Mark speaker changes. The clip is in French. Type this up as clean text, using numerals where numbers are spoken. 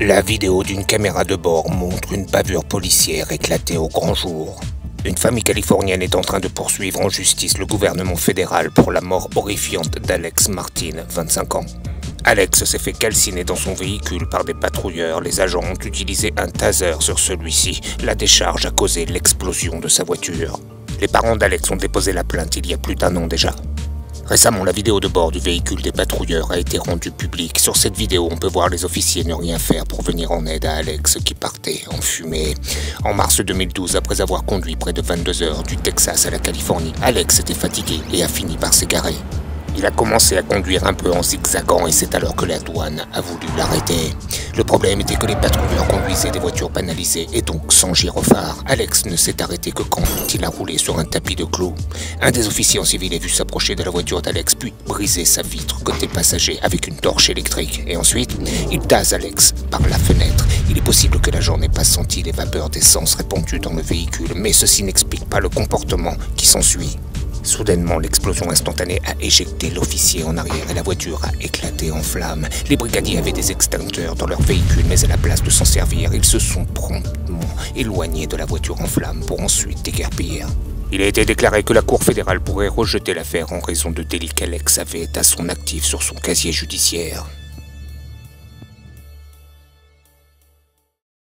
Speaker 1: La vidéo d'une caméra de bord montre une bavure policière éclatée au grand jour. Une famille californienne est en train de poursuivre en justice le gouvernement fédéral pour la mort horrifiante d'Alex Martin, 25 ans. Alex s'est fait calciner dans son véhicule par des patrouilleurs. Les agents ont utilisé un taser sur celui-ci. La décharge a causé l'explosion de sa voiture. Les parents d'Alex ont déposé la plainte il y a plus d'1 an déjà. Récemment, la vidéo de bord du véhicule des patrouilleurs a été rendue publique. Sur cette vidéo, on peut voir les officiers ne rien faire pour venir en aide à Alex qui partait en fumée. En mars 2012, après avoir conduit près de 22 heures du Texas à la Californie, Alex était fatigué et a fini par s'égarer. Il a commencé à conduire un peu en zigzagant et c'est alors que la douane a voulu l'arrêter. Le problème était que les patrouilleurs conduisaient des voitures banalisées et donc sans gyrophare. Alex ne s'est arrêté que quand il a roulé sur un tapis de clous. Un des officiers en civil a vu s'approcher de la voiture d'Alex puis briser sa vitre côté passager avec une torche électrique. Et ensuite, il tase Alex par la fenêtre. Il est possible que l'agent n'ait pas senti les vapeurs d'essence répandues dans le véhicule, mais ceci n'explique pas le comportement qui s'ensuit. Soudainement, l'explosion instantanée a éjecté l'officier en arrière et la voiture a éclaté en flammes. Les brigadiers avaient des extincteurs dans leur véhicule, mais à la place de s'en servir, ils se sont promptement éloignés de la voiture en flammes pour ensuite déguerpir. Il a été déclaré que la Cour fédérale pourrait rejeter l'affaire en raison de délits qu'Alex avait à son actif sur son casier judiciaire.